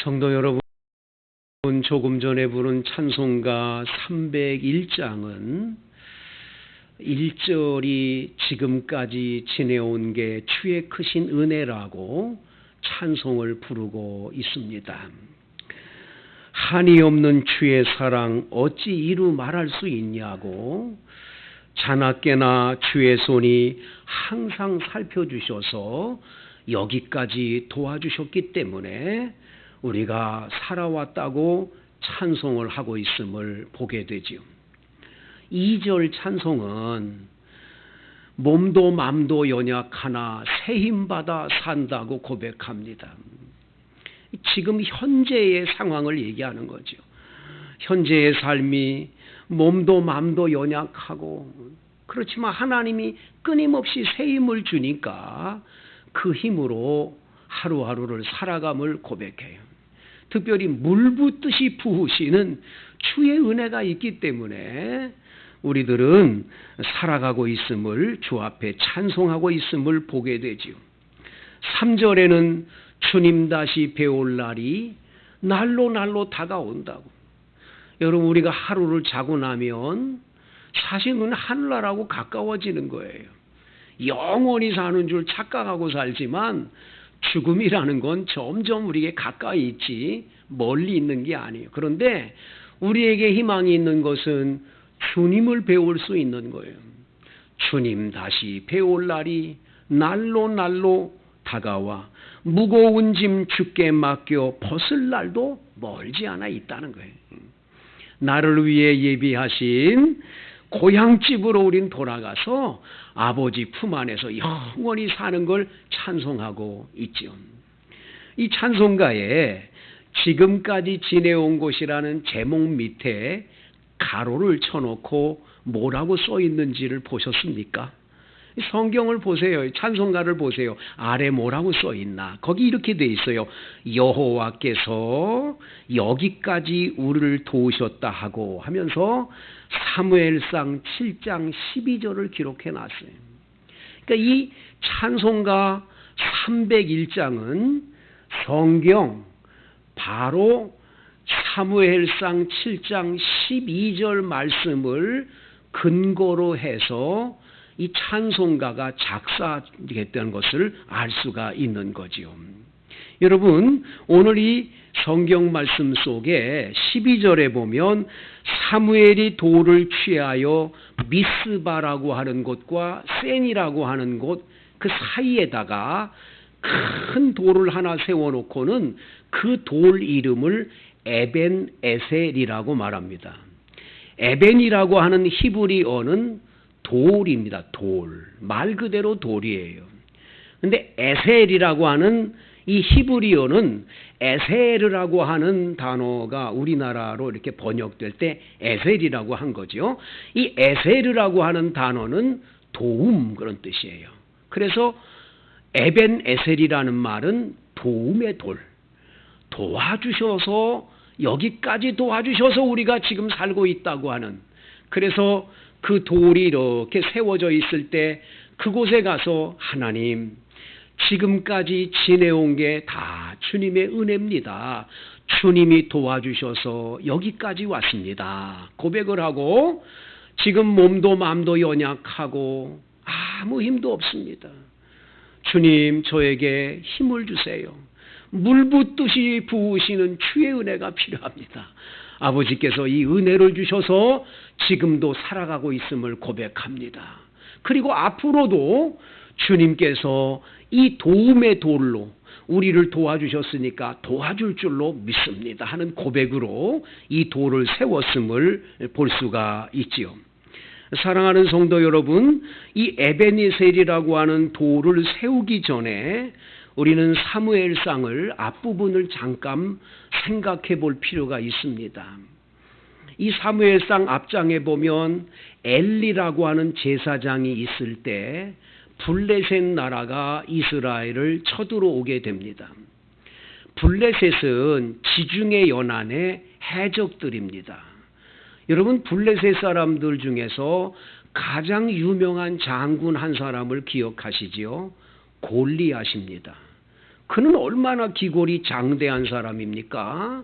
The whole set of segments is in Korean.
성도 여러분, 조금 전에 부른 찬송가 301장은 1절이 지금까지 지내온 게 주의 크신 은혜라고 찬송을 부르고 있습니다. 한이 없는 주의 사랑 어찌 이루 말할 수 있냐고, 자나깨나 주의 손이 항상 살펴주셔서 여기까지 도와주셨기 때문에 우리가 살아왔다고 찬송을 하고 있음을 보게 되지요. 2절 찬송은 몸도 맘도 연약하나 새 힘받아 산다고 고백합니다. 지금 현재의 상황을 얘기하는 거죠. 현재의 삶이 몸도 맘도 연약하고, 그렇지만 하나님이 끊임없이 새 힘을 주니까 그 힘으로 하루하루를 살아감을 고백해요. 특별히 물 붓듯이 부으시는 주의 은혜가 있기 때문에 우리들은 살아가고 있음을, 주 앞에 찬송하고 있음을 보게 되지요. 3절에는 주님 다시 배울 날이 날로 다가온다고. 여러분, 우리가 하루를 자고 나면 사실은 하늘나라하고 가까워지는 거예요. 영원히 사는 줄 착각하고 살지만 죽음이라는 건 점점 우리에게 가까이 있지 멀리 있는 게 아니에요. 그런데 우리에게 희망이 있는 것은 주님을 배울 수 있는 거예요. 주님 다시 배울 날이 날로 다가와 무거운 짐 주께 맡겨 벗을 날도 멀지 않아 있다는 거예요. 나를 위해 예비하신 고향집으로 우린 돌아가서 아버지 품 안에서 영원히 사는 걸 찬송하고 있죠. 이 찬송가에 지금까지 지내온 곳이라는 제목 밑에 가로를 쳐놓고 뭐라고 써 있는지를 보셨습니까? 성경을 보세요. 찬송가를 보세요. 아래 뭐라고 써 있나? 거기 이렇게 돼 있어요. 여호와께서 여기까지 우리를 도우셨다 하고 하면서 사무엘상 7장 12절을 기록해 놨어요. 그러니까 이 찬송가 301장은 성경 바로 사무엘상 7장 12절 말씀을 근거로 해서 이 찬송가가 작사됐다는 것을 알 수가 있는 거지요. 여러분, 오늘 이 성경 말씀 속에 12절에 보면 사무엘이 돌을 취하여 미스바라고 하는 곳과 센이라고 하는 곳, 그 사이에다가 큰 돌을 하나 세워놓고는 그 돌 이름을 에벤 에셀이라고 말합니다. 에벤이라고 하는 히브리어는 돌입니다. 돌. 말 그대로 돌이에요. 근데 에셀이라고 하는 이 히브리어는 에셀이라고 하는 단어가 우리나라로 이렇게 번역될 때 에셀이라고 한 거죠. 이 에셀이라고 하는 단어는 도움, 그런 뜻이에요. 그래서 에벤 에셀이라는 말은 도움의 돌. 도와주셔서, 여기까지 도와주셔서 우리가 지금 살고 있다고 하는, 그래서 그 돌이 이렇게 세워져 있을 때 그곳에 가서 하나님, 지금까지 지내온 게 다 주님의 은혜입니다. 주님이 도와주셔서 여기까지 왔습니다. 고백을 하고, 지금 몸도 마음도 연약하고 아무 힘도 없습니다. 주님, 저에게 힘을 주세요. 물 붓듯이 부으시는 주의 은혜가 필요합니다. 아버지께서 이 은혜를 주셔서 지금도 살아가고 있음을 고백합니다. 그리고 앞으로도 주님께서 이 도움의 돌로 우리를 도와주셨으니까 도와줄 줄로 믿습니다 하는 고백으로 이 돌을 세웠음을 볼 수가 있지요. 사랑하는 성도 여러분, 이 에베네셀이라고 하는 돌을 세우기 전에 우리는 사무엘상을 앞부분을 잠깐 생각해 볼 필요가 있습니다. 이 사무엘상 앞장에 보면 엘리라고 하는 제사장이 있을 때 블레셋 나라가 이스라엘을 쳐들어오게 됩니다. 블레셋은 지중해 연안의 해적들입니다. 여러분, 블레셋 사람들 중에서 가장 유명한 장군 한 사람을 기억하시지요? 골리앗입니다. 그는 얼마나 기골이 장대한 사람입니까?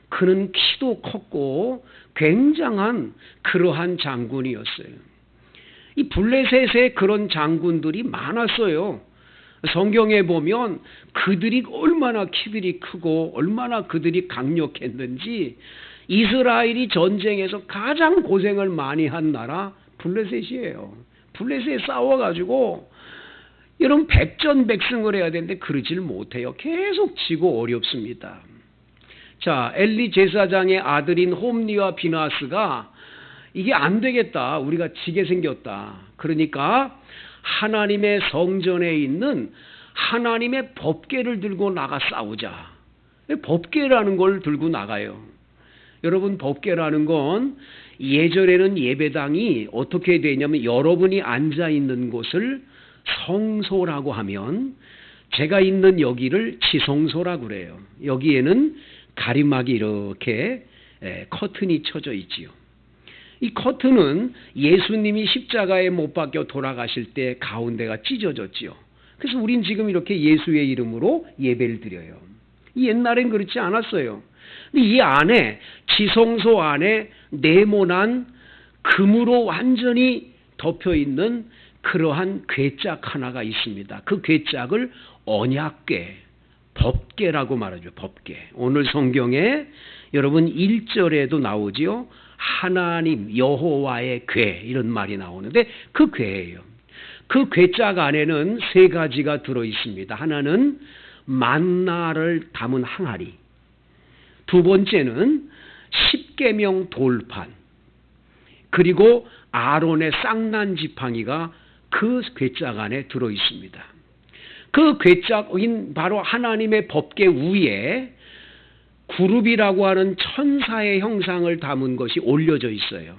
그는 키도 컸고 굉장한 그러한 장군이었어요. 이 블레셋에 그런 장군들이 많았어요. 성경에 보면 그들이 얼마나 키들이 크고 얼마나 그들이 강력했는지 이스라엘이 전쟁에서 가장 고생을 많이 한 나라 블레셋이에요. 블레셋에 싸워가지고 여러분 백전백승을 해야 되는데 그러질 못해요. 계속 지고 어렵습니다. 자, 엘리 제사장의 아들인 홈리와 비나스가 이게 안 되겠다. 우리가 지게 생겼다. 그러니까 하나님의 성전에 있는 하나님의 법궤를 들고 나가 싸우자. 법궤라는 걸 들고 나가요. 여러분, 법궤라는 건 예전에는 예배당이 어떻게 되냐면 여러분이 앉아 있는 곳을 성소라고 하면 제가 있는 여기를 지성소라고 그래요. 여기에는 가림막이 이렇게 커튼이 쳐져 있지요. 이 커튼은 예수님이 십자가에 못 박혀 돌아가실 때 가운데가 찢어졌지요. 그래서 우린 지금 이렇게 예수의 이름으로 예배를 드려요. 옛날엔 그렇지 않았어요. 근데 이 안에 지성소 안에 네모난 금으로 완전히 덮여 있는 그러한 궤짝 하나가 있습니다. 그 궤짝을 언약궤, 법궤라고 말하죠. 법궤. 오늘 성경에 여러분 1절에도 나오지요. 하나님 여호와의 궤 이런 말이 나오는데 그 궤예요. 그 궤짝 안에는 세 가지가 들어 있습니다. 하나는 만나를 담은 항아리, 두 번째는 십계명 돌판, 그리고 아론의 쌍난 지팡이가 그 궤짝 안에 들어 있습니다. 그 궤짝인 바로 하나님의 법궤 위에 구룹이라고 하는 천사의 형상을 담은 것이 올려져 있어요.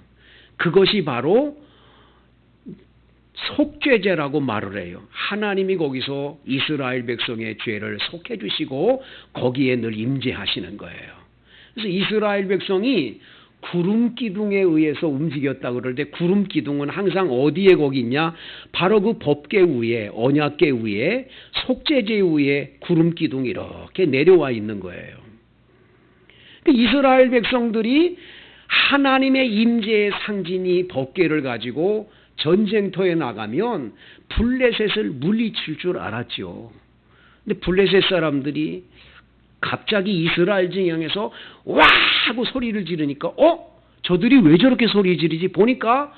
그것이 바로 속죄제라고 말을 해요. 하나님이 거기서 이스라엘 백성의 죄를 속해 주시고 거기에 늘 임재하시는 거예요. 그래서 이스라엘 백성이 구름 기둥에 의해서 움직였다고 그러는데 구름 기둥은 항상 어디에 거기 있냐? 바로 그 법궤 위에, 언약궤 위에, 속죄제 위에 구름 기둥이 이렇게 내려와 있는 거예요. 이스라엘 백성들이 하나님의 임재의 상징이 법궤를 가지고 전쟁터에 나가면 블레셋을 물리칠 줄 알았죠. 근데 블레셋 사람들이 갑자기 이스라엘 진영에서 와 하고 소리를 지르니까 저들이 왜 저렇게 소리 지르지? 보니까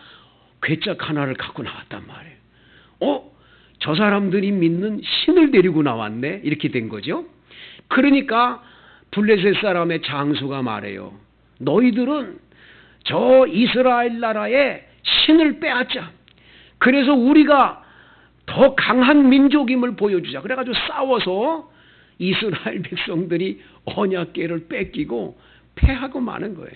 궤짝 하나를 갖고 나왔단 말이에요. 저 사람들이 믿는 신을 데리고 나왔네. 이렇게 된 거죠. 그러니까 블레셋 사람의 장수가 말해요. 너희들은 저 이스라엘 나라의 신을 빼앗자. 그래서 우리가 더 강한 민족임을 보여주자. 그래가지고 싸워서 이스라엘 백성들이 언약궤를 뺏기고 패하고 마는 거예요.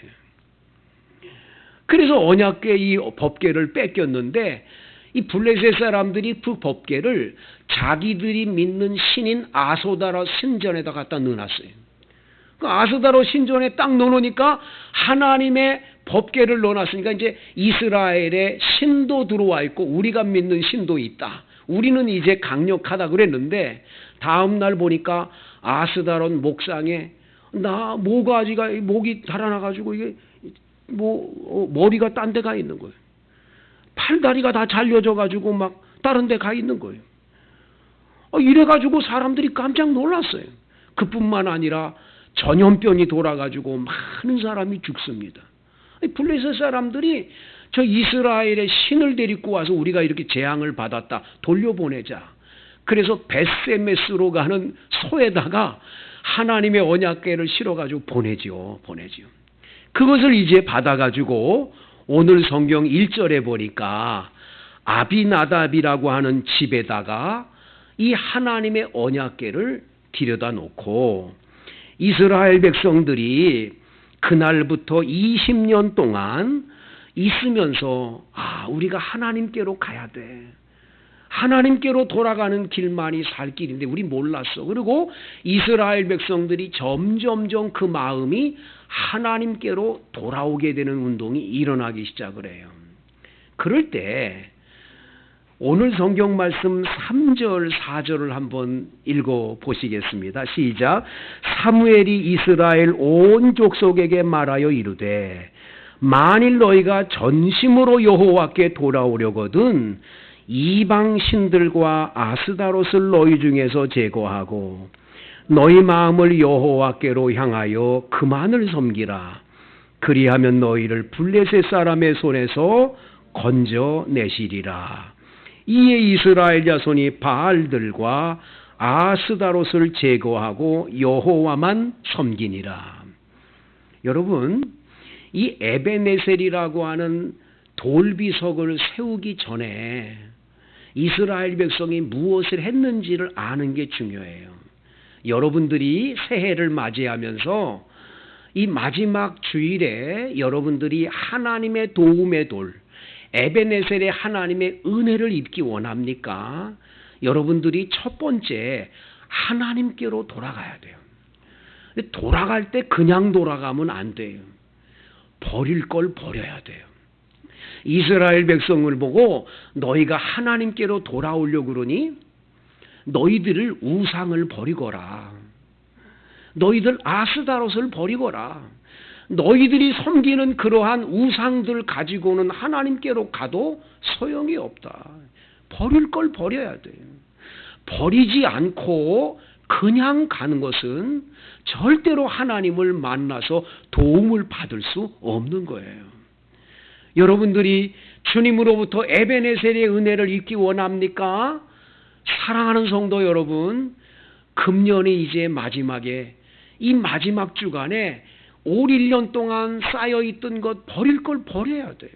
그래서 언약궤 이 법궤를 뺏겼는데 이 블레셋 사람들이 그 법궤를 자기들이 믿는 신인 아소다라 신전에다 갖다 넣어놨어요. 그 아소다라 신전에 딱 넣어놓으니까 하나님의 법궤를 넣어놨으니까 이제 이스라엘의 신도 들어와 있고 우리가 믿는 신도 있다. 우리는 이제 강력하다 그랬는데 다음 날 보니까 아스다론 목상에 나 모가지가 목이 달아나가지고 이게 머리가 딴 데 가 있는 거예요. 팔다리가 다 잘려져가지고 막 다른 데 가 있는 거예요. 이래가지고 사람들이 깜짝 놀랐어요. 그뿐만 아니라 전염병이 돌아가지고 많은 사람이 죽습니다. 블레셋 사람들이 저 이스라엘의 신을 데리고 와서 우리가 이렇게 재앙을 받았다. 돌려보내자. 그래서 베세메스로 가는 소에다가 하나님의 언약궤를 실어가지고 보내지요. 그것을 이제 받아가지고 오늘 성경 1절에 보니까 아비나답이라고 하는 집에다가 이 하나님의 언약궤를 들여다 놓고 이스라엘 백성들이 그날부터 20년 동안 있으면서 우리가 하나님께로 가야 돼. 하나님께로 돌아가는 길만이 살 길인데 우리 몰랐어. 그리고 이스라엘 백성들이 점점점 그 마음이 하나님께로 돌아오게 되는 운동이 일어나기 시작을 해요. 그럴 때 오늘 성경 말씀 3절, 4절을 한번 읽어 보시겠습니다. 시작. 사무엘이 이스라엘 온 족속에게 말하여 이르되 만일 너희가 전심으로 여호와께 돌아오려거든 이방 신들과 아스다롯을 너희 중에서 제거하고 너희 마음을 여호와께로 향하여 그만을 섬기라. 그리하면 너희를 블레셋 사람의 손에서 건져내시리라. 이에 이스라엘 자손이 바알들과 아스다롯을 제거하고 여호와만 섬기니라. 여러분, 이 에베네셀이라고 하는 돌비석을 세우기 전에 이스라엘 백성이 무엇을 했는지를 아는 게 중요해요. 여러분들이 새해를 맞이하면서 이 마지막 주일에 여러분들이 하나님의 도움의 돌, 에베네셀의 하나님의 은혜를 입기 원합니까? 여러분들이 첫 번째 하나님께로 돌아가야 돼요. 돌아갈 때 그냥 돌아가면 안 돼요. 버릴 걸 버려야 돼요. 이스라엘 백성을 보고 너희가 하나님께로 돌아오려고 그러니 너희들을 우상을 버리거라. 너희들 아스다롯을 버리거라. 너희들이 섬기는 그러한 우상들 가지고는 하나님께로 가도 소용이 없다. 버릴 걸 버려야 돼요. 버리지 않고 그냥 가는 것은 절대로 하나님을 만나서 도움을 받을 수 없는 거예요. 여러분들이 주님으로부터 에베네셀의 은혜를 입기 원합니까? 사랑하는 성도 여러분, 금년이 이제 마지막에 이 마지막 주간에 올 1년 동안 쌓여있던 것 버릴 걸 버려야 돼요.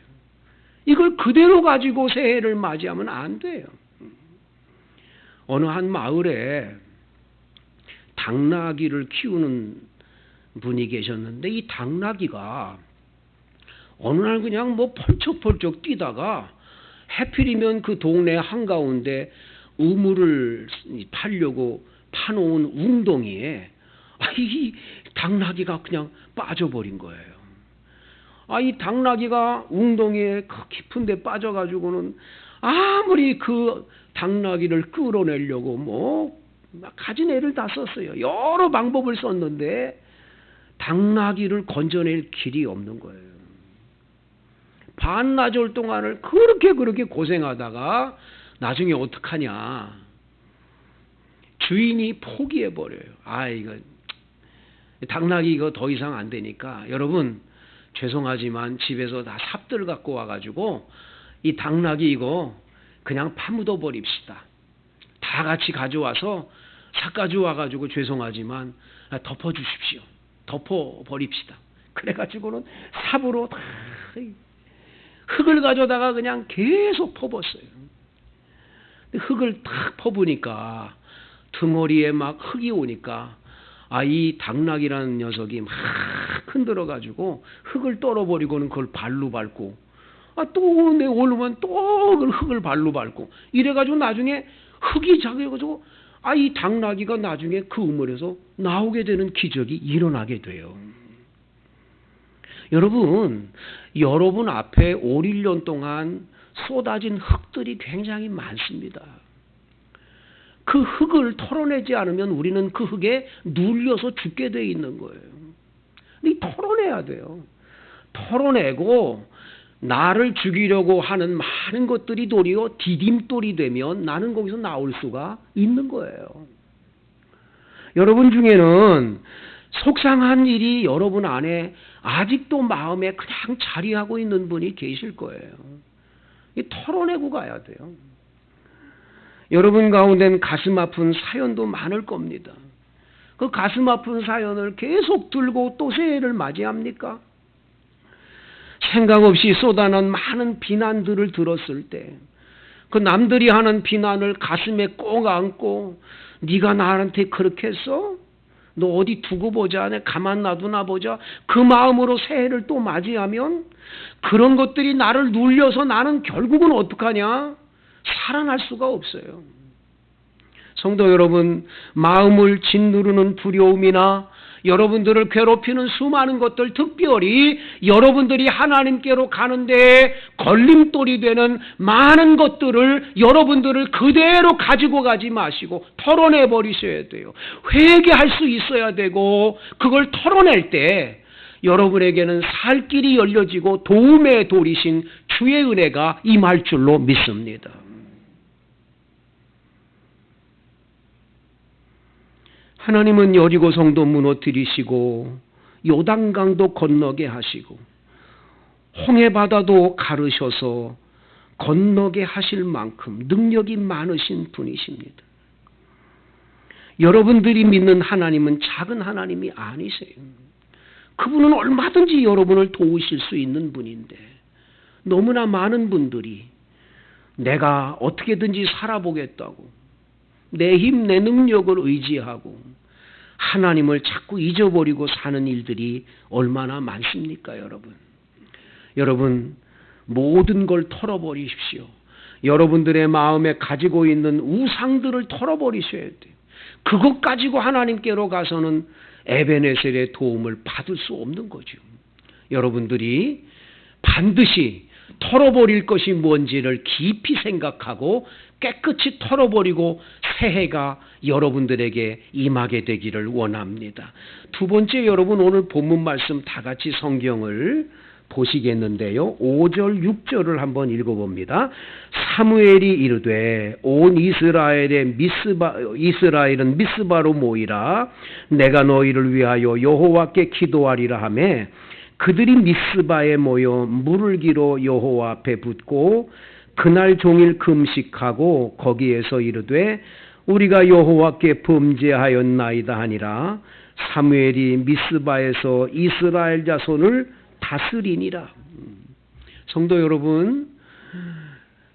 이걸 그대로 가지고 새해를 맞이하면 안 돼요. 어느 한 마을에 당나귀를 키우는 분이 계셨는데 이 당나귀가 어느 날 그냥 뭐 펄쩍펄쩍 뛰다가 해필이면 그 동네 한가운데 우물을 파려고 파놓은 웅덩이에 이 당나귀가 그냥 빠져버린 거예요. 이 당나귀가 웅덩이에 그 깊은 데 빠져가지고는 아무리 그 당나귀를 끌어내려고 뭐 가진 애를 다 썼어요. 여러 방법을 썼는데 당나귀를 건져낼 길이 없는 거예요. 반나절 동안을 그렇게 고생하다가 나중에 어떡하냐. 주인이 포기해버려요. 이거 당나귀 이거 더 이상 안 되니까 여러분 죄송하지만 집에서 다 삽들 갖고 와가지고 이 당나귀 이거 그냥 파묻어 버립시다. 다 같이 가져와서 삽 가져와가지고 죄송하지만 덮어주십시오. 덮어버립시다. 그래가지고는 삽으로 다 흙을 가져다가 그냥 계속 퍼붓어요. 흙을 탁 퍼부니까 등허리에 막 흙이 오니까 이 당나귀라는 녀석이 막 흔들어가지고 흙을 떨어버리고는 그걸 발로 밟고 또 내 오르면 또 흙을 발로 밟고 이래가지고 나중에 흙이 작아가지고 이 당나귀가 나중에 그 우물에서 나오게 되는 기적이 일어나게 돼요. 여러분 앞에 올 1년 동안 쏟아진 흙들이 굉장히 많습니다. 그 흙을 털어내지 않으면 우리는 그 흙에 눌려서 죽게 돼 있는 거예요. 근데 털어내야 돼요. 털어내고 나를 죽이려고 하는 많은 것들이 도리어 디딤돌이 되면 나는 거기서 나올 수가 있는 거예요. 여러분 중에는 속상한 일이 여러분 안에 아직도 마음에 그냥 자리하고 있는 분이 계실 거예요. 털어내고 가야 돼요. 여러분 가운데는 가슴 아픈 사연도 많을 겁니다. 그 가슴 아픈 사연을 계속 들고 또 새해를 맞이합니까? 생각 없이 쏟아난 많은 비난들을 들었을 때 그 남들이 하는 비난을 가슴에 꼭 안고 네가 나한테 그렇게 했어? 너 어디 두고 보자. 내 가만 놔두나 보자. 그 마음으로 새해를 또 맞이하면 그런 것들이 나를 눌려서 나는 결국은 어떡하냐? 살아날 수가 없어요. 성도 여러분, 마음을 짓누르는 두려움이나 여러분들을 괴롭히는 수많은 것들, 특별히 여러분들이 하나님께로 가는데 걸림돌이 되는 많은 것들을 여러분들을 그대로 가지고 가지 마시고 털어내 버리셔야 돼요. 회개할 수 있어야 되고, 그걸 털어낼 때 여러분에게는 살 길이 열려지고 도움의 돌이신 주의 은혜가 임할 줄로 믿습니다. 하나님은 여리고 성도 무너뜨리시고 요단강도 건너게 하시고 홍해 바다도 가르셔서 건너게 하실 만큼 능력이 많으신 분이십니다. 여러분들이 믿는 하나님은 작은 하나님이 아니세요. 그분은 얼마든지 여러분을 도우실 수 있는 분인데, 너무나 많은 분들이 내가 어떻게든지 살아보겠다고 내 힘, 내 능력을 의지하고 하나님을 자꾸 잊어버리고 사는 일들이 얼마나 많습니까, 여러분? 여러분, 모든 걸 털어버리십시오. 여러분들의 마음에 가지고 있는 우상들을 털어버리셔야 돼요. 그것 가지고 하나님께로 가서는 에베네셀의 도움을 받을 수 없는 거죠. 여러분들이 반드시 털어버릴 것이 뭔지를 깊이 생각하고 깨끗이 털어버리고 새해가 여러분들에게 임하게 되기를 원합니다. 두 번째, 여러분 오늘 본문 말씀 다 같이 성경을 보시겠는데요. 5절 6절을 한번 읽어봅니다. 사무엘이 이르되 온 이스라엘은 미스바로 모이라. 내가 너희를 위하여 여호와께 기도하리라 하매 그들이 미스바에 모여 물을 기로 여호와 앞에 붓고 그날 종일 금식하고 거기에서 이르되 우리가 여호와께 범죄하였나이다 하니라. 사무엘이 미스바에서 이스라엘 자손을 다스리니라. 성도 여러분,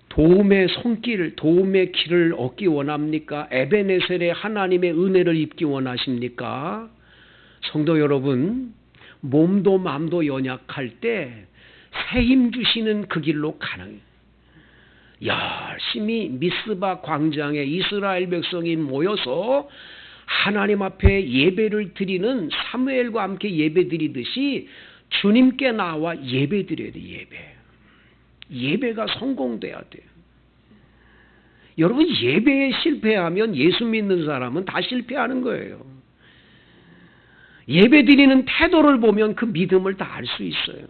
도움의 손길, 도움의 길을 얻기 원합니까? 에베네셀의 하나님의 은혜를 입기 원하십니까? 성도 여러분, 몸도 마음도 연약할 때 새 힘 주시는 그 길로 가는, 열심히 미스바 광장에 이스라엘 백성이 모여서 하나님 앞에 예배를 드리는 사무엘과 함께 예배 드리듯이 주님께 나와 예배 드려야 돼. 예배가 성공돼야 돼요. 여러분, 예배에 실패하면 예수 믿는 사람은 다 실패하는 거예요. 예배 드리는 태도를 보면 그 믿음을 다 알 수 있어요.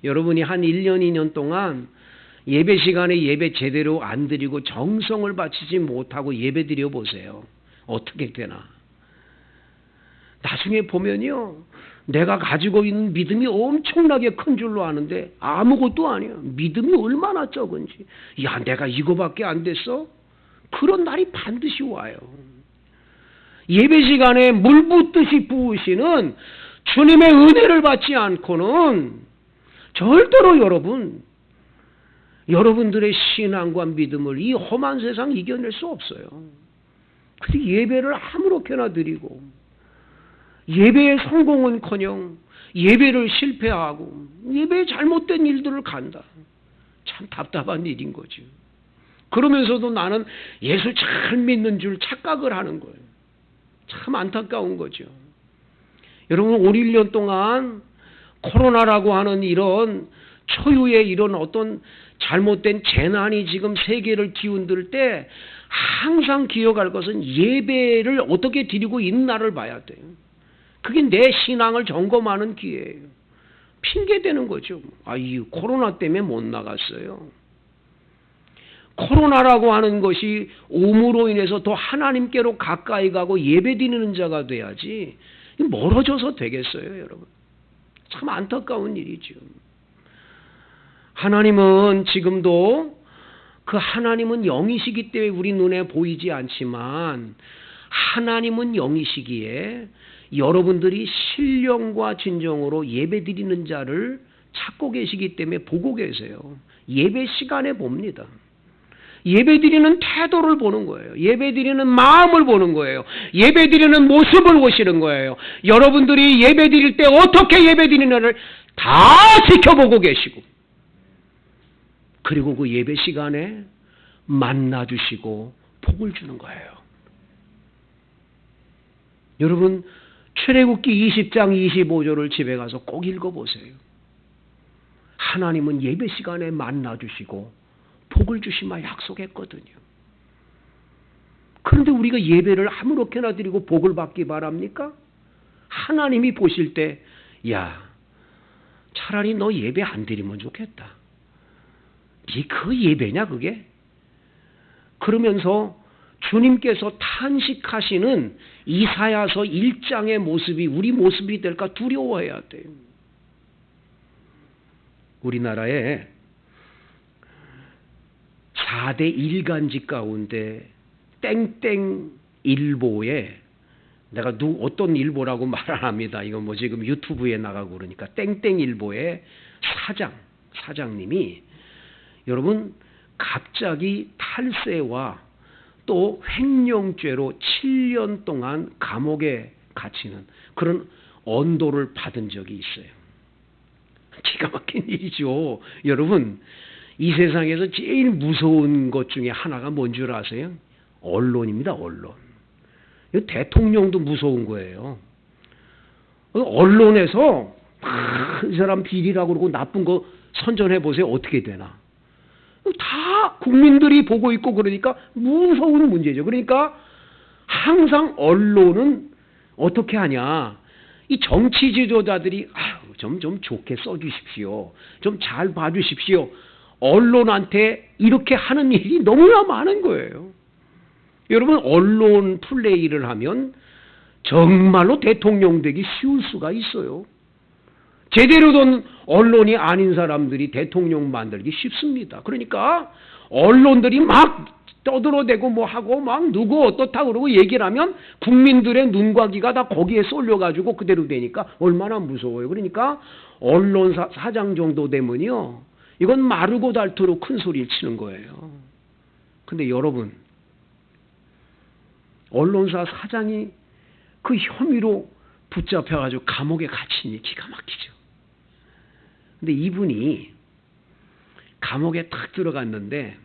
여러분이 한 1년, 2년 동안 예배 시간에 예배 제대로 안 드리고 정성을 바치지 못하고 예배 드려 보세요. 어떻게 되나? 나중에 보면요, 내가 가지고 있는 믿음이 엄청나게 큰 줄로 아는데 아무것도 아니야. 믿음이 얼마나 적은지. 야, 내가 이거밖에 안 됐어? 그런 날이 반드시 와요. 예배 시간에 물 붓듯이 부으시는 주님의 은혜를 받지 않고는 절대로 여러분들의 신앙과 믿음을 이 험한 세상 이겨낼 수 없어요. 그래서 예배를 아무렇게나 드리고 예배의 성공은커녕 예배를 실패하고 예배에 잘못된 일들을 간다. 참 답답한 일인 거죠. 그러면서도 나는 예수 잘 믿는 줄 착각을 하는 거예요. 참 안타까운 거죠. 여러분, 5, 1년 동안 코로나라고 하는 이런 초유의 이런 어떤 잘못된 재난이 지금 세계를 뒤흔들 때 항상 기억할 것은 예배를 어떻게 드리고 있나를 봐야 돼요. 그게 내 신앙을 점검하는 기회예요. 핑계대는 거죠. 이 코로나 때문에 못 나갔어요. 코로나라고 하는 것이 오므로 인해서 더 하나님께로 가까이 가고 예배드리는 자가 돼야지 멀어져서 되겠어요, 여러분. 참 안타까운 일이죠. 하나님은 지금도 그 하나님은 영이시기 때문에 우리 눈에 보이지 않지만 하나님은 영이시기에 여러분들이 신령과 진정으로 예배드리는 자를 찾고 계시기 때문에 보고 계세요. 예배 시간에 봅니다. 예배드리는 태도를 보는 거예요. 예배드리는 마음을 보는 거예요. 예배드리는 모습을 보시는 거예요. 여러분들이 예배드릴 때 어떻게 예배드리느냐를 다 지켜보고 계시고, 그리고 그 예배 시간에 만나주시고 복을 주는 거예요. 여러분, 출애굽기 20장 25절을 집에 가서 꼭 읽어보세요. 하나님은 예배 시간에 만나 주시고 복을 주시마 약속했거든요. 그런데 우리가 예배를 아무렇게나 드리고 복을 받기 바랍니까? 하나님이 보실 때, 야, 차라리 너 예배 안 드리면 좋겠다. 그 예배냐 그게? 그러면서 주님께서 탄식하시는 이사야서 1장의 모습이 우리 모습이 될까 두려워해야 돼요. 우리나라에 4대 일간지 가운데 땡땡일보에, 내가 어떤 일보라고 말 안 합니다. 이건 뭐 지금 유튜브에 나가고 그러니까 땡땡일보의 사장님이 여러분 갑자기 탈세와 또 횡령죄로 7년 동안 감옥에 갇히는 그런 언도를 받은 적이 있어요. 기가 막힌 일이죠. 여러분, 이 세상에서 제일 무서운 것 중에 하나가 뭔 줄 아세요? 언론입니다. 언론. 대통령도 무서운 거예요. 언론에서 이 사람 비리라고 그러고 나쁜 거 선전해 보세요. 어떻게 되나. 다 국민들이 보고 있고 그러니까 무서운 문제죠. 그러니까 항상 언론은 어떻게 하냐. 이 정치 지도자들이 좀 좋게 써주십시오. 좀 잘 봐주십시오. 언론한테 이렇게 하는 일이 너무나 많은 거예요. 여러분, 언론 플레이를 하면 정말로 대통령 되기 쉬울 수가 있어요. 제대로 된 언론이 아닌 사람들이 대통령 만들기 쉽습니다. 그러니까 언론들이 막 떠들어대고 뭐 하고 막 누구 어떻다 그러고 얘기를 하면 국민들의 눈과 귀가 다 거기에 쏠려가지고 그대로 되니까 얼마나 무서워요. 그러니까 언론사 사장 정도 되면요, 이건 마르고 닳도록 큰 소리를 치는 거예요. 근데 여러분, 언론사 사장이 그 혐의로 붙잡혀가지고 감옥에 갇히니 기가 막히죠. 근데 이분이 감옥에 탁 들어갔는데,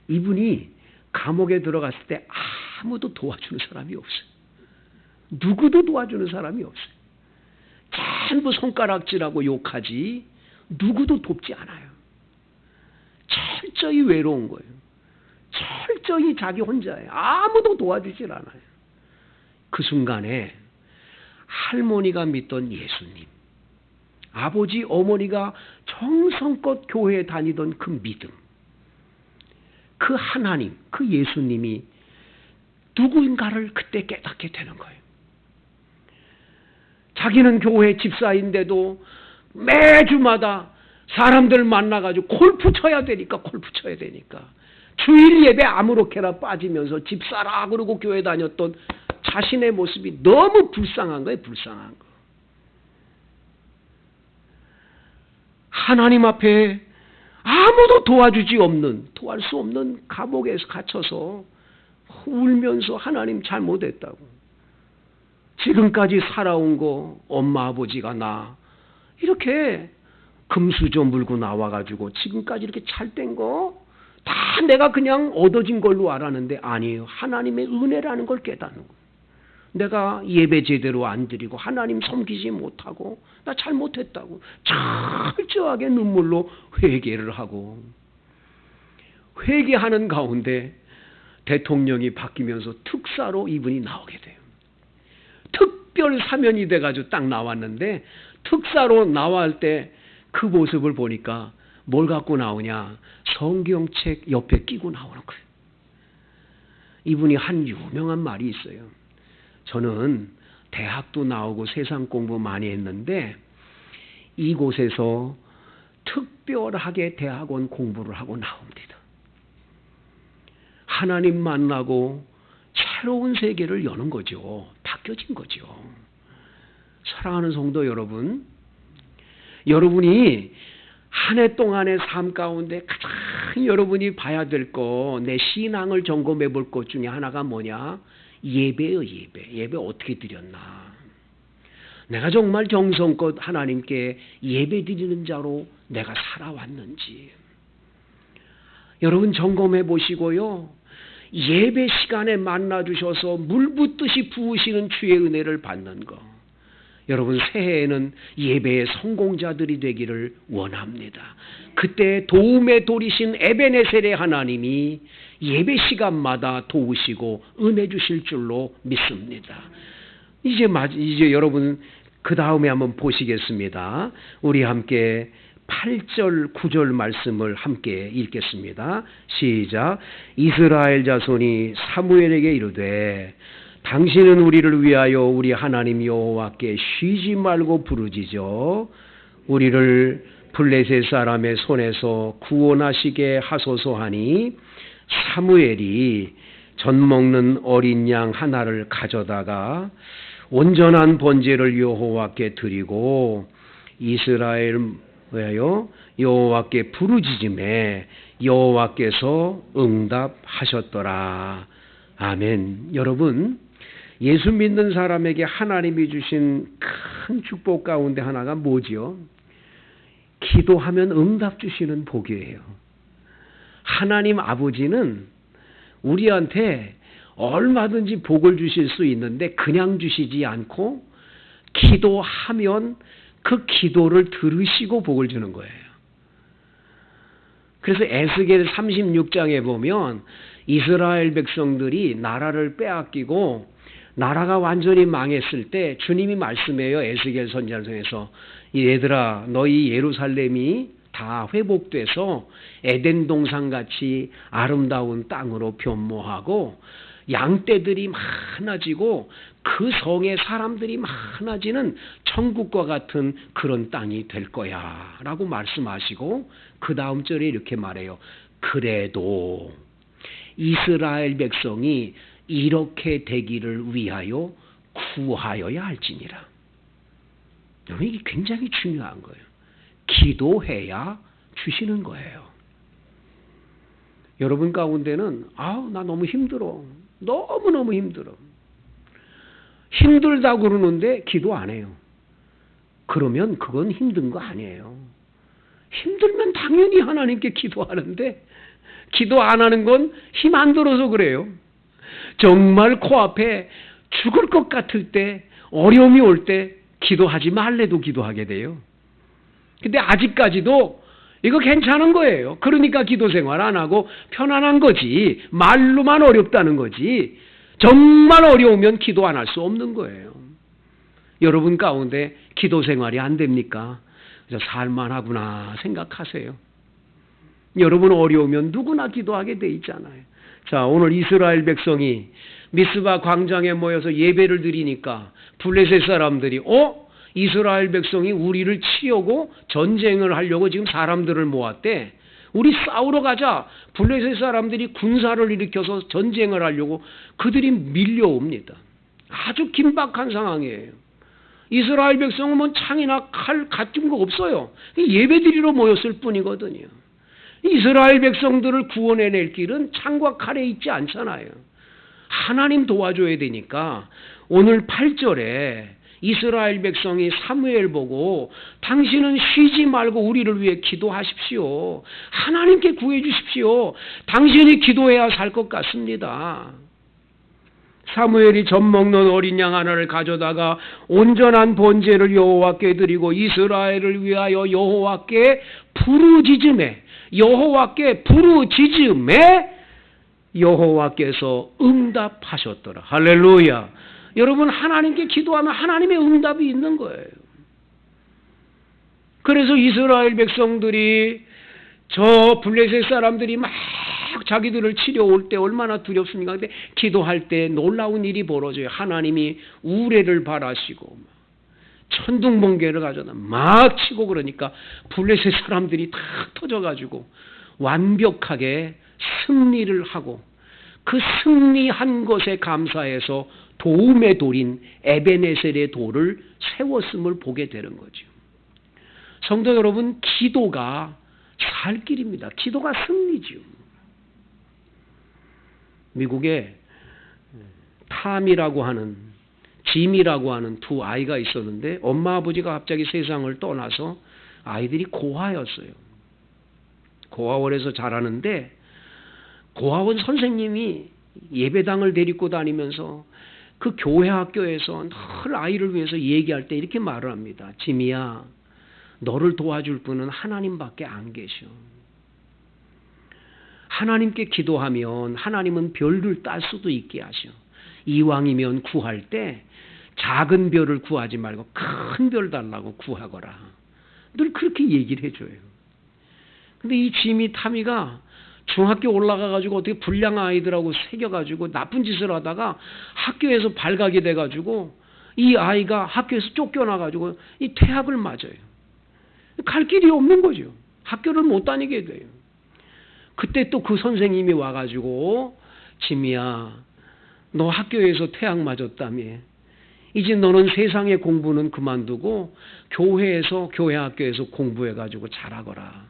이분이 감옥에 들어갔을 때 아무도 도와주는 사람이 없어요. 누구도 도와주는 사람이 없어요. 전부 손가락질하고 욕하지 누구도 돕지 않아요. 철저히 외로운 거예요. 철저히 자기 혼자예요. 아무도 도와주질 않아요. 그 순간에 할머니가 믿던 예수님, 아버지 어머니가 정성껏 교회에 다니던 그 믿음, 그 하나님, 그 예수님이 누구인가를 그때 깨닫게 되는 거예요. 자기는 교회 집사인데도 매주마다 사람들 만나가지고 골프 쳐야 되니까 주일 예배 아무렇게나 빠지면서 집사라 그러고 교회 다녔던 자신의 모습이 너무 불쌍한 거예요. 불쌍한 거. 하나님 앞에 아무도 도와할 수 없는 감옥에서 갇혀서 울면서 하나님 잘못했다고. 지금까지 살아온 거 엄마 아버지가 나 이렇게 금수저 물고 나와가지고 지금까지 이렇게 잘 된 거 다 내가 그냥 얻어진 걸로 알았는데 아니에요. 하나님의 은혜라는 걸 깨닫는 거예요. 내가 예배 제대로 안 드리고 하나님 섬기지 못하고 나 잘못했다고 철저하게 눈물로 회개를 하고, 회개하는 가운데 대통령이 바뀌면서 특사로 이분이 나오게 돼요. 특별 사면이 돼가지고 딱 나왔는데, 특사로 나올 때 그 모습을 보니까 뭘 갖고 나오냐, 성경책 옆에 끼고 나오는 거예요. 이분이 한 유명한 말이 있어요. 저는 대학도 나오고 세상 공부 많이 했는데 이곳에서 특별하게 대학원 공부를 하고 나옵니다. 하나님 만나고 새로운 세계를 여는 거죠. 바뀌어진 거죠. 사랑하는 성도 여러분, 여러분이 한 해 동안의 삶 가운데 가장 여러분이 봐야 될 거, 내 신앙을 점검해 볼 것 중에 하나가 뭐냐? 예배예요. 예배 어떻게 드렸나? 내가 정말 정성껏 하나님께 예배 드리는 자로 내가 살아왔는지 여러분 점검해 보시고요. 예배 시간에 만나 주셔서 물 붓듯이 부으시는 주의 은혜를 받는 거. 여러분, 새해에는 예배의 성공자들이 되기를 원합니다. 그때 도움의 돌이신 에베네셀의 하나님이 예배 시간마다 도우시고 은혜 주실 줄로 믿습니다. 이제 여러분 그 다음에 한번 보시겠습니다. 우리 함께 8절 9절 말씀을 함께 읽겠습니다. 시작. 이스라엘 자손이 사무엘에게 이르되 당신은 우리를 위하여 우리 하나님 여호와께 쉬지 말고 부르짖어 우리를 블레셋 사람의 손에서 구원하시게 하소서 하니 사무엘이 전 먹는 어린 양 하나를 가져다가 온전한 번제를 여호와께 드리고 이스라엘 위하여 여호와께 부르짖음에 여호와께서 응답하셨더라. 아멘. 여러분, 예수 믿는 사람에게 하나님이 주신 큰 축복 가운데 하나가 뭐지요? 기도하면 응답 주시는 복이에요. 하나님 아버지는 우리한테 얼마든지 복을 주실 수 있는데 그냥 주시지 않고 기도하면 그 기도를 들으시고 복을 주는 거예요. 그래서 에스겔 36장에 보면 이스라엘 백성들이 나라를 빼앗기고 나라가 완전히 망했을 때 주님이 말씀해요. 에스겔 선지자를 통해서 얘들아, 너희 예루살렘이 다 회복돼서 에덴 동산같이 아름다운 땅으로 변모하고 양떼들이 많아지고 그 성의 사람들이 많아지는 천국과 같은 그런 땅이 될 거야 라고 말씀하시고 그 다음 절에 이렇게 말해요. 그래도 이스라엘 백성이 이렇게 되기를 위하여 구하여야 할지니라. 이게 굉장히 중요한 거예요. 기도해야 주시는 거예요. 여러분 가운데는 나 너무 힘들어. 너무너무 힘들어. 힘들다고 그러는데 기도 안 해요. 그러면 그건 힘든 거 아니에요. 힘들면 당연히 하나님께 기도하는데 기도 안 하는 건 힘 안 들어서 그래요. 정말 코앞에 죽을 것 같을 때, 어려움이 올 때 기도하지 말래도 기도하게 돼요. 근데 아직까지도 이거 괜찮은 거예요. 그러니까 기도 생활 안 하고 편안한 거지. 말로만 어렵다는 거지. 정말 어려우면 기도 안 할 수 없는 거예요. 여러분 가운데 기도 생활이 안 됩니까? 그래서 살만하구나 생각하세요. 여러분 어려우면 누구나 기도하게 돼 있잖아요. 자, 오늘 이스라엘 백성이 미스바 광장에 모여서 예배를 드리니까 블레셋 사람들이 이스라엘 백성이 우리를 치려고 전쟁을 하려고 지금 사람들을 모았대. 우리 싸우러 가자. 블레셋 사람들이 군사를 일으켜서 전쟁을 하려고 그들이 밀려옵니다. 아주 긴박한 상황이에요. 이스라엘 백성은 뭐 창이나 칼 같은 거 없어요. 예배드리러 모였을 뿐이거든요. 이스라엘 백성들을 구원해낼 길은 창과 칼에 있지 않잖아요. 하나님 도와줘야 되니까 오늘 8절에 이스라엘 백성이 사무엘 보고 당신은 쉬지 말고 우리를 위해 기도하십시오. 하나님께 구해 주십시오. 당신이 기도해야 살 것 같습니다. 사무엘이 젖 먹는 어린 양 하나를 가져다가 온전한 번제를 여호와께 드리고 이스라엘을 위하여 여호와께 부르짖음에 여호와께서 응답하셨더라. 할렐루야. 여러분, 하나님께 기도하면 하나님의 응답이 있는 거예요. 그래서 이스라엘 백성들이 저 블레셋 사람들이 막 자기들을 치려올 때 얼마나 두렵습니까? 근데 기도할 때 놀라운 일이 벌어져요. 하나님이 우레를 발하시고 천둥번개를 가져다 막 치고 그러니까 블레셋 사람들이 다 터져가지고 완벽하게 승리를 하고 그 승리한 것에 감사해서 도움의 돌인 에베네셀의 돌을 세웠음을 보게 되는 거죠. 성도 여러분, 기도가 살 길입니다. 기도가 승리죠. 미국에 탐이라고 하는, 짐이라고 하는 두 아이가 있었는데 엄마 아버지가 갑자기 세상을 떠나서 아이들이 고아였어요. 고아원에서 자라는데 고아원 선생님이 예배당을 데리고 다니면서 그 교회 학교에서 늘 아이를 위해서 얘기할 때 이렇게 말을 합니다. 지미야, 너를 도와줄 분은 하나님밖에 안 계셔. 하나님께 기도하면 하나님은 별을 딸 수도 있게 하셔. 이왕이면 구할 때 작은 별을 구하지 말고 큰 별 달라고 구하거라. 늘 그렇게 얘기를 해줘요. 근데 이 지미 타미가 중학교 올라가가지고 어떻게 불량 아이들하고 새겨가지고 나쁜 짓을 하다가 학교에서 발각이 돼가지고 이 아이가 학교에서 쫓겨나가지고 이 퇴학을 맞아요. 갈 길이 없는 거죠. 학교를 못 다니게 돼요. 그때 또 그 선생님이 와가지고 지미야, 너 학교에서 퇴학 맞았다며. 이제 너는 세상의 공부는 그만두고 교회에서 교회 학교에서 공부해가지고 잘하거라.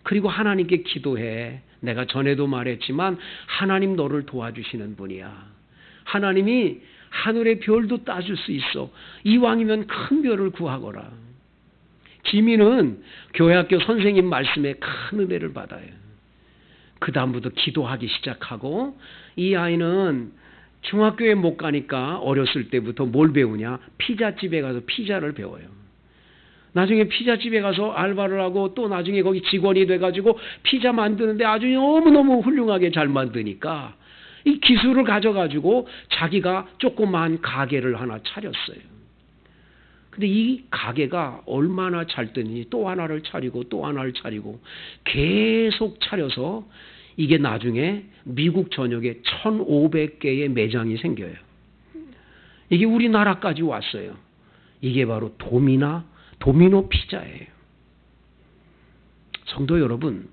그리고 하나님께 기도해. 내가 전에도 말했지만 하나님 너를 도와주시는 분이야. 하나님이 하늘의 별도 따줄 수 있어. 이왕이면 큰 별을 구하거라. 지미는 교회 학교 선생님 말씀에 큰 은혜를 받아요. 그 다음부터 기도하기 시작하고 이 아이는 중학교에 못 가니까 어렸을 때부터 뭘 배우냐? 피자집에 가서 피자를 배워요. 나중에 피자집에 가서 알바를 하고 또 나중에 거기 직원이 돼가지고 피자 만드는데 아주 너무너무 훌륭하게 잘 만드니까 이 기술을 가져가지고 자기가 조그만 가게를 하나 차렸어요. 근데 이 가게가 얼마나 잘 뜨니 또 하나를 차리고 또 하나를 차리고 계속 차려서 이게 나중에 미국 전역에 1,500개의 매장이 생겨요. 이게 우리나라까지 왔어요. 이게 바로 도미노 피자예요. 성도 여러분,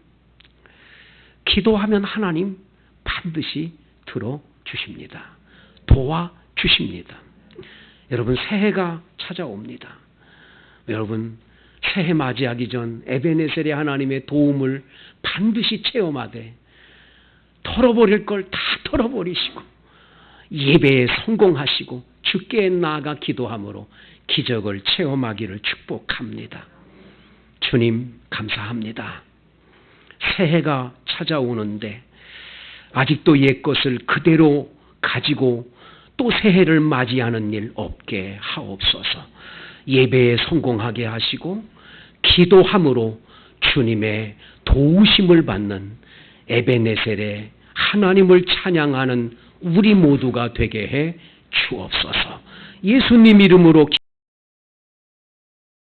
기도하면 하나님 반드시 들어주십니다. 도와주십니다. 여러분, 새해가 찾아옵니다. 여러분, 새해 맞이하기 전 에베네셀의 하나님의 도움을 반드시 체험하되 털어버릴 걸 다 털어버리시고 예배에 성공하시고 주께 나아가 기도함으로 기적을 체험하기를 축복합니다. 주님 감사합니다. 새해가 찾아오는데 아직도 옛것을 그대로 가지고 또 새해를 맞이하는 일 없게 하옵소서. 예배에 성공하게 하시고 기도함으로 주님의 도우심을 받는 에베네셀의 하나님을 찬양하는 우리 모두가 되게 해 주옵소서. 예수님 이름으로